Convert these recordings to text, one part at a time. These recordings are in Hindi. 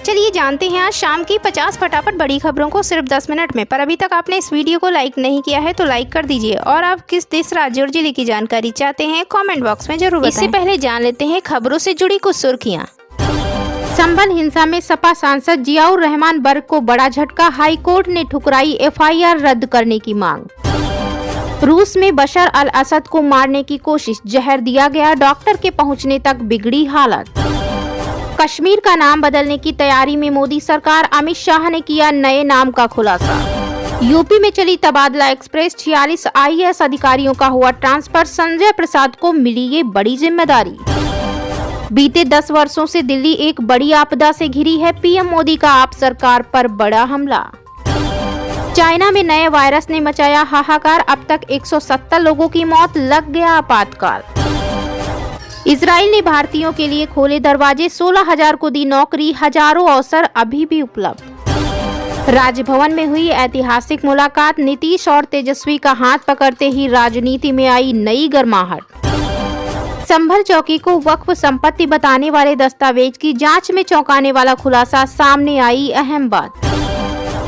चलिए जानते हैं आज शाम की 50 फटाफट बड़ी खबरों को सिर्फ 10 मिनट में। पर अभी तक आपने इस वीडियो को लाइक नहीं किया है तो लाइक कर दीजिए और आप किस देश, राज्य और जिले की जानकारी चाहते हैं कमेंट बॉक्स में जरूर बताएं। इससे पहले जान लेते हैं खबरों से जुड़ी कुछ सुर्खियां। संभल हिंसा में सपा सांसद जियाउर रहमान बर्क को बड़ा झटका, हाईकोर्ट ने ठुकराई एफआईआर रद्द करने की मांग। रूस में बशर अल असद को मारने की कोशिश, जहर दिया गया, डॉक्टर के पहुंचने तक बिगड़ी हालत। कश्मीर का नाम बदलने की तैयारी में मोदी सरकार, अमित शाह ने किया नए नाम का खुलासा। यूपी में चली तबादला एक्सप्रेस, 46 आईएएस अधिकारियों का हुआ ट्रांसफर, संजय प्रसाद को मिली ये बड़ी जिम्मेदारी। बीते 10 वर्षों से दिल्ली एक बड़ी आपदा से घिरी है, पीएम मोदी का आप सरकार पर बड़ा हमला। चाइना में नए वायरस ने मचाया हाहाकार, अब तक 170 लोगों की मौत, लग गया आपातकाल। इजराइल ने भारतीयों के लिए खोले दरवाजे, 16,000 को दी नौकरी, हजारों अवसर अभी भी उपलब्ध। राजभवन में हुई ऐतिहासिक मुलाकात, नीतीश और तेजस्वी का हाथ पकड़ते ही राजनीति में आई नई गर्माहट। संभल चौकी को वक्फ संपत्ति बताने वाले दस्तावेज की जांच में चौंकाने वाला खुलासा, सामने आई अहम बात।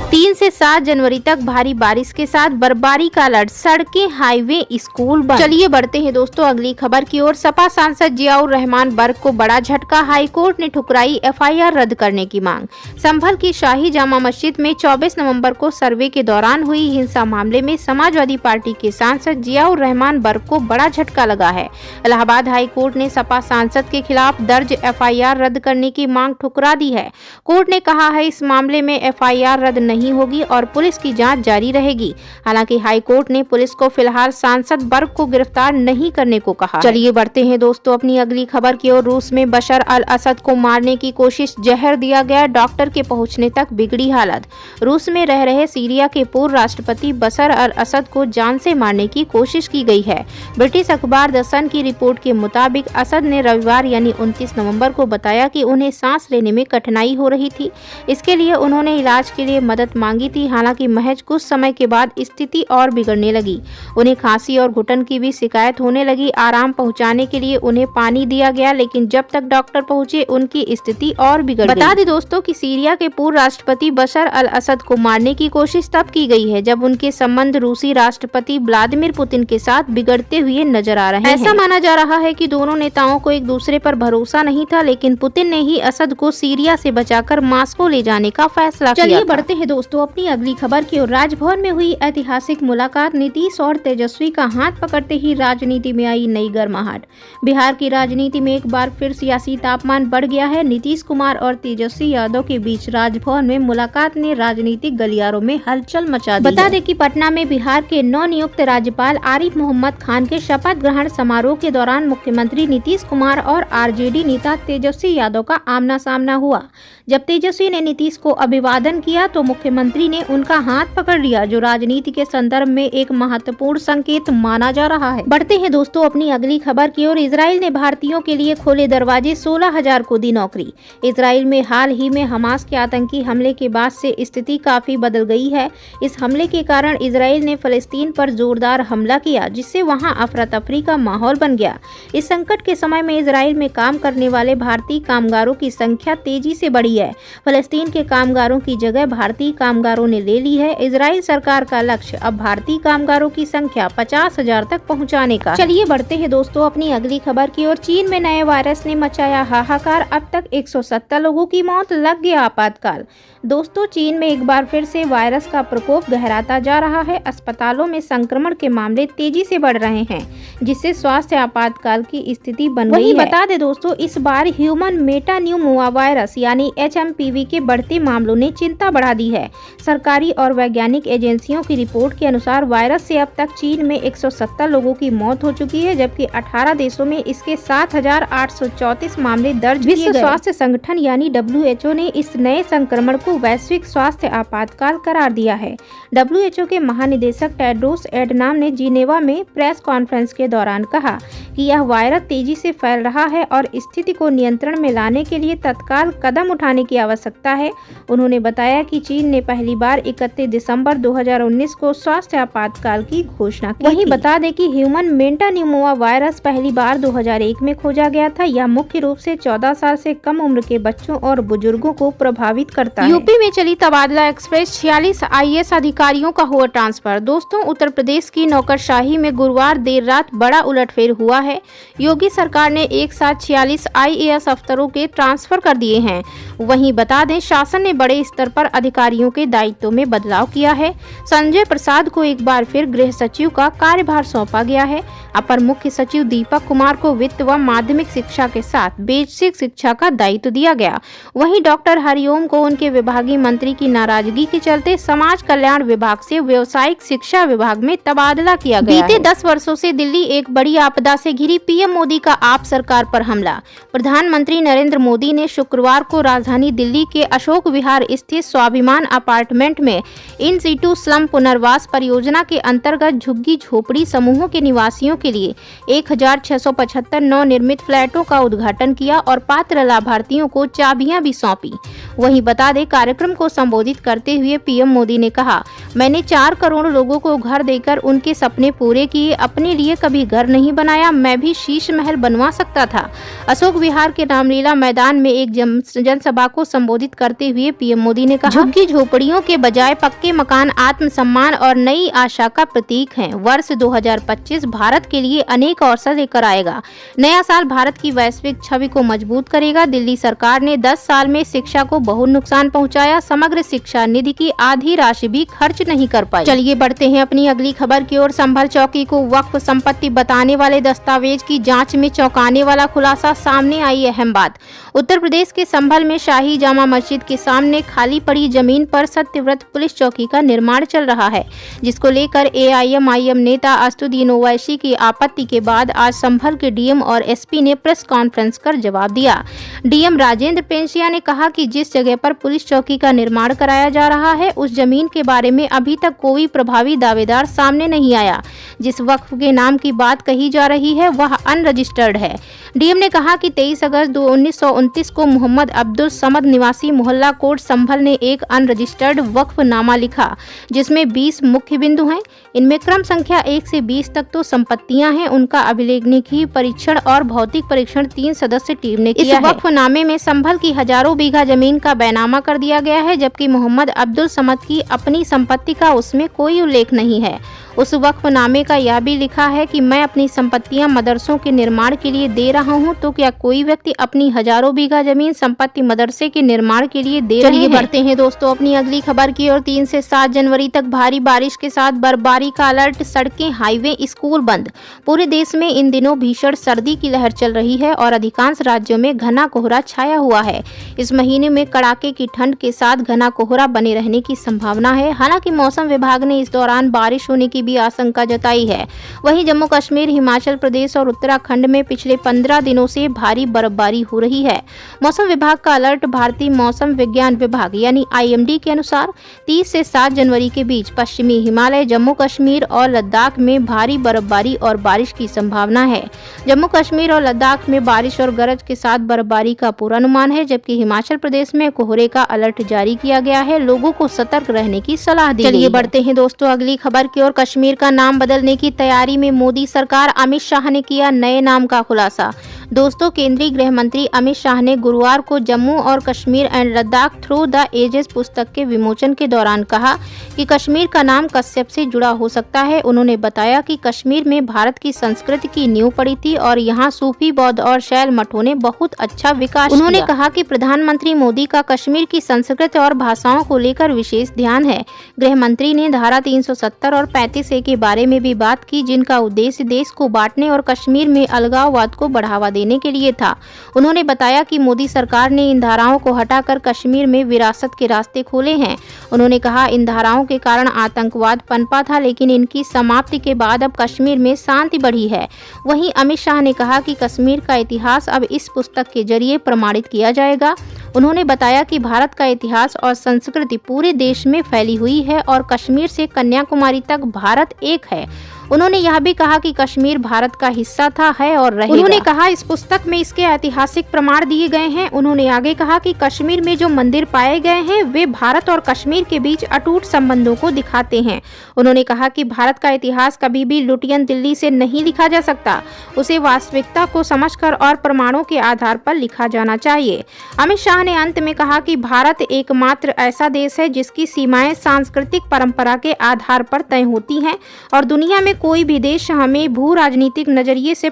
3 से 7 जनवरी तक भारी बारिश के साथ बर्फबारी का अलर्ट, सड़कें, हाईवे, स्कूल बंद। चलिए बढ़ते हैं दोस्तों अगली खबर की ओर। सपा सांसद जियाउर रहमान बर्क को बड़ा झटका, हाईकोर्ट ने ठुकराई एफआईआर रद्द करने की मांग। संभल की शाही जामा मस्जिद में 24 नवंबर को सर्वे के दौरान हुई हिंसा मामले में समाजवादी पार्टी के सांसद जियाउर रहमान बर्क को बड़ा झटका लगा है। इलाहाबाद हाई कोर्ट ने सपा सांसद के खिलाफ दर्ज एफआईआर रद्द करने की मांग ठुकरा दी है। कोर्ट ने कहा है इस मामले में एफआईआर रद्द नहीं होगी और पुलिस की जांच जारी रहेगी। हालांकि हाई कोर्ट ने पुलिस को फिलहाल सांसद बर्क को गिरफ्तार नहीं करने को कहा। चलिए बढ़ते हैं दोस्तों अपनी अगली खबर की ओर। रूस में बशर अल असद को मारने की कोशिश, जहर दिया गया, डॉक्टर के पहुंचने तक बिगड़ी हालत। रूस में रह रहे सीरिया के पूर्व राष्ट्रपति बशर अल असद को जान से मारने की कोशिश की गई है। ब्रिटिश अखबार द सन की रिपोर्ट के मुताबिक असद ने रविवार यानी 29 नवंबर को बताया कि उन्हें सांस लेने में कठिनाई हो रही थी। इसके लिए उन्होंने इलाज के लिए मदद मांगी थी। हालांकि महज कुछ समय के बाद स्थिति और बिगड़ने लगी। उन्हें खांसी और घुटन की भी शिकायत होने लगी। आराम पहुंचाने के लिए उन्हें पानी दिया गया, लेकिन जब तक डॉक्टर पहुंचे उनकी स्थिति और बिगड़ गई। बता दें दोस्तों कि सीरिया के पूर्व राष्ट्रपति बशर अल असद को मारने की कोशिश तब की गई है जब उनके संबंध रूसी राष्ट्रपति व्लादिमीर पुतिन के साथ बिगड़ते हुए नजर आ रहे हैं। ऐसा माना जा रहा है कि दोनों नेताओं को एक दूसरे पर भरोसा नहीं था, लेकिन पुतिन ने ही असद को सीरिया से बचाकर मॉस्को ले जाने का फैसला किया। चलिए बढ़ते हैं दोस्तों अपनी अगली खबर की ओर। राजभवन में हुई ऐतिहासिक मुलाकात, नीतीश और तेजस्वी का हाथ पकड़ते ही राजनीति में आई नई गर्माहट। बिहार की राजनीति में एक बार फिर सियासी तापमान बढ़ गया है। नीतीश कुमार और तेजस्वी यादव के बीच राजभवन में मुलाकात ने राजनीतिक गलियारों में हलचल मचा दी। बता दें कि पटना में बिहार के नवनियुक्त राज्यपाल आरिफ मोहम्मद खान के शपथ ग्रहण समारोह के दौरान मुख्यमंत्री नीतीश कुमार और आरजेडी नेता तेजस्वी यादव का आमना सामना हुआ। जब तेजस्वी ने नीतीश को अभिवादन किया तो मुख्यमंत्री ने उनका हाथ पकड़ लिया, जो राजनीति के संदर्भ में एक महत्वपूर्ण संकेत माना जा रहा है। बढ़ते हैं दोस्तों अपनी अगली खबर की ओर। इजराइल ने भारतीयों के लिए खोले दरवाजे, 16,000 को दी नौकरी। इजराइल में हाल ही में हमास के आतंकी हमले के बाद से स्थिति काफी बदल गई है। इस हमले के कारण इजराइल ने फलस्तीन पर जोरदार हमला किया, जिससे वहां अफरा तफरी का माहौल बन गया। इस संकट के समय में इजराइल में काम करने वाले भारतीय कामगारों की संख्या तेजी से बढ़ी है। फलस्तीन के कामगारों की जगह भारतीय कामगारों ने ले ली है। इजराइल सरकार का लक्ष्य अब भारतीय कामगारों की संख्या 50,000 तक पहुंचाने का। चलिए बढ़ते हैं दोस्तों अपनी अगली खबर की ओर। चीन में नए वायरस ने मचाया हाहाकार, अब तक 170 लोगों की मौत, लग गया आपातकाल। दोस्तों चीन में एक बार फिर से वायरस का प्रकोप गहराता जा रहा है। अस्पतालों में संक्रमण के मामले तेजी से बढ़ रहे हैं, जिससे स्वास्थ्य आपातकाल की स्थिति बन गई है। बता दें दोस्तों इस बार ह्यूमन मेटान्यूमोआ वायरस यानी HMPV के बढ़ते मामलों ने चिंता बढ़ा दी है। सरकारी और वैज्ञानिक एजेंसियों की रिपोर्ट के अनुसार वायरस से अब तक चीन में 170 लोगों की मौत हो चुकी है, जबकि 18 देशों में इसके 7,834 मामले दर्ज किए गए। विश्व स्वास्थ्य संगठन यानी WHO ने इस नए संक्रमण को वैश्विक स्वास्थ्य आपातकाल करार दिया है। WHO के महानिदेशक टेड्रोस एडनाम ने जिनेवा में प्रेस कॉन्फ्रेंस के दौरान कहा कि यह वायरस तेजी से फैल रहा है और स्थिति को नियंत्रण में लाने के लिए तत्काल कदम उठाने की आवश्यकता है। उन्होंने बताया कि चीन ने पहली बार 31 दिसंबर 2019 को स्वास्थ्य आपातकाल की घोषणा की। वहीं बता दें कि ह्यूमन मेटान्यूमोवा वायरस पहली बार 2001 में खोजा गया था। यह मुख्य रूप से 14 साल से कम उम्र के बच्चों और बुजुर्गों को प्रभावित करता है। यूपी में चली तबादला एक्सप्रेस, 46 IAS अधिकारियों का हुआ ट्रांसफर। दोस्तों, उत्तर प्रदेश की नौकरशाही में गुरुवार देर रात बड़ा उलटफेर हुआ है। योगी सरकार ने एक साथ 46 IAS अफसरों के ट्रांसफर कर दिए हैं। वहीं बता दें, शासन ने बड़े स्तर पर अधिकारियों के दायित्व में बदलाव किया है। संजय प्रसाद को एक बार फिर गृह सचिव का कार्यभार सौंपा गया है। अपर मुख्य सचिव दीपक कुमार को वित्त व माध्यमिक शिक्षा के साथ बेसिक शिक्षा का दायित्व दिया गया। वहीं डॉक्टर हरिओम को उनके विभागीय मंत्री की नाराजगी के चलते समाज कल्याण विभाग से व्यावसायिक शिक्षा विभाग में तबादला किया गया। बीते 10 वर्षों से दिल्ली एक बड़ी आपदा से घिरी। पीएम मोदी का आप सरकार पर हमला। प्रधानमंत्री नरेंद्र मोदी ने शुक्रवार को राजधानी दिल्ली के अशोक विहार स्थित स्वाभिमान अपार्टमेंट में इन सीटू स्लम पुनर्वास परियोजना के अंतर्गत झुग्गी झोपड़ी समूहों के निवासियों के लिए 1675 नवनिर्मित फ्लैटों का उद्घाटन किया और पात्र लाभार्थियों को चाबियां भी सौंपी। वहीं बता दें, कार्यक्रम को संबोधित करते हुए पीएम मोदी ने कहा, मैंने 4 करोड़ लोगों को घर देकर उनके सपने पूरे किए। अपने लिए कभी घर नहीं बनाया, मैं भी शीश महल बनवा सकता था। अशोक विहार के रामलीला मैदान में एक जनसभा को संबोधित करते हुए पीएम मोदी ने कहा, झुग्गी झोपड़ियों के बजाय पक्के मकान आत्मसम्मान और नई आशा का प्रतीक हैं। वर्ष 2025 भारत के लिए अनेक अवसर लेकर आएगा। नया साल भारत की वैश्विक छवि को मजबूत करेगा। दिल्ली सरकार ने 10 साल में शिक्षा को बहुत नुकसान पहुंचाया। समग्र शिक्षा निधि की आधी राशि भी खर्च नहीं कर पाई। चलिए बढ़ते हैं अपनी अगली खबर की ओर। संभल चौकी को वक्फ संपत्ति बताने वाले दस्तावेज की जांच में चौंकाने वाला खुलासा, सामने आई अहम बात। उत्तर प्रदेश के संभल में शाही जामा मस्जिद के सामने खाली पड़ी जमीन पर सत्यव्रत पुलिस चौकी का निर्माण चल रहा है, जिसको लेकर AIMIM नेता असदुद्दीन ओवैसी की आपत्ति के बाद आज संभल के डीएम और SP ने प्रेस कॉन्फ्रेंस कर जवाब दिया। डीएम राजेंद्र पेंशिया ने कहा कि जिस जगह पर पुलिस चौकी का निर्माण कराया जा रहा है, उस जमीन के बारे में अभी तक कोई प्रभावी दावेदार सामने नहीं आया। जिस वक्फ के नाम की बात कही जा रही है वह अनरजिस्टर्ड है। डीएम ने कहा कि 23 अगस्त 1929 को मोहम्मद अब्दुल समद निवासी मोहल्ला कोट संभल ने एक अनरजिस्टर्ड वक्फनामा लिखा, जिसमें 20 मुख्य बिंदु हैं। इनमें क्रम संख्या 1 से 20 तक तो संपत्तियां हैं। उनका अभिलेखनीय परीक्षण और भौतिक परीक्षण 3 सदस्य टीम ने किया है। इस वक्फनामे में संभल की हजारों बीघा जमीन का बैनामा कर दिया गया है, जबकि मोहम्मद अब्दुल समद की अपनी संपत्ति का उसमें कोई उल्लेख नहीं है। उस वक्फनामे का यह भी लिखा है कि मैं अपनी संपत्तियां मदरसों के निर्माण के लिए दे रहा हूं, तो क्या कोई व्यक्ति अपनी हजारों बीघा जमीन संपत्ति मदरसे के निर्माण के लिए दे रहे हैं? बढ़ते हैं दोस्तों अपनी अगली खबर की ओर। 3 से 7 जनवरी तक भारी बारिश के साथ बर्फबारी का अलर्ट। सड़कें, हाईवे, स्कूल बंद। पूरे देश में इन दिनों भीषण सर्दी की लहर चल रही है और अधिकांश राज्यों में घना कोहरा छाया हुआ है। इस महीने में कड़ाके की ठंड के साथ घना कोहरा बने रहने की संभावना है। हालांकि मौसम विभाग ने इस दौरान बारिश होने की भी आशंका जताई है। वहीं जम्मू कश्मीर, हिमाचल प्रदेश और उत्तराखंड में पिछले 15 दिनों से भारी बर्फबारी हो रही है। मौसम विभाग का अलर्ट भारतीय मौसम विज्ञान विभाग यानी IMD के अनुसार 30 से 7 जनवरी के बीच पश्चिमी हिमालय, जम्मू कश्मीर और लद्दाख में भारी बर्फबारी और बारिश की संभावना है। जम्मू कश्मीर और लद्दाख में बारिश और गरज के साथ बर्फबारी का पूर्वानुमान है, जबकि हिमाचल प्रदेश में कोहरे का अलर्ट जारी किया गया है। लोगों को सतर्क रहने की सलाह दी गई है। चलिए बढ़ते हैं दोस्तों अगली खबर की ओर। कश्मीर का नाम बदलने की तैयारी में मोदी सरकार। अमित शाह ने किया नए नाम का खुलासा। दोस्तों, केंद्रीय गृह मंत्री अमित शाह ने गुरुवार को जम्मू और Kashmir and Ladakh through the ages पुस्तक के विमोचन के दौरान कहा कि कश्मीर का नाम कश्यप से जुड़ा हो सकता है। उन्होंने बताया कि कश्मीर में भारत की संस्कृति की नींव पड़ी थी और यहाँ सूफी, बौद्ध और शैल मठों ने बहुत अच्छा विकास किया। उन्होंने कहा कि प्रधानमंत्री मोदी का कश्मीर की संस्कृति और भाषाओं को लेकर विशेष ध्यान है। गृह मंत्री ने धारा 370 और 35A के बारे में भी बात की, जिनका उद्देश्य देश को बांटने और कश्मीर में अलगाववाद को बढ़ावा देने के लिए था। उन्होंने बताया कि मोदी सरकार ने इन धाराओं को हटाकर कश्मीर में विरासत के रास्ते खोले हैं। उन्होंने कहा, इन धाराओं के कारण आतंकवाद पनपा था, लेकिन इनकी समाप्ति के बाद अब कश्मीर में शांति बढ़ी है। वहीं अमित शाह ने कहा कि कश्मीर का इतिहास अब इस पुस्तक के जरिए प्रमाणित किया जाएगा। उन्होंने बताया कि भारत का इतिहास और संस्कृति पूरे देश में फैली हुई है और कश्मीर से कन्याकुमारी तक भारत एक है। उन्होंने यह भी कहा कि कश्मीर भारत का हिस्सा था, है और रहेगा। उन्होंने कहा इस पुस्तक में इसके ऐतिहासिक प्रमाण दिए गए हैं। उन्होंने आगे कहा कि कश्मीर में जो मंदिर पाए गए हैं वे भारत और कश्मीर के बीच अटूट संबंधों को दिखाते हैं। उन्होंने कहा कि भारत का इतिहास कभी भी लुटियन दिल्ली से नहीं लिखा जा सकता, उसे वास्तविकता को समझकर और प्रमाणों के आधार पर लिखा जाना चाहिए। अमित शाह ने अंत में कहा कि भारत एकमात्र ऐसा देश है जिसकी सीमाएं सांस्कृतिक परंपरा के आधार पर तय होती हैं और दुनिया में कोई भी देश हमें भू राजनीतिक नजरिए से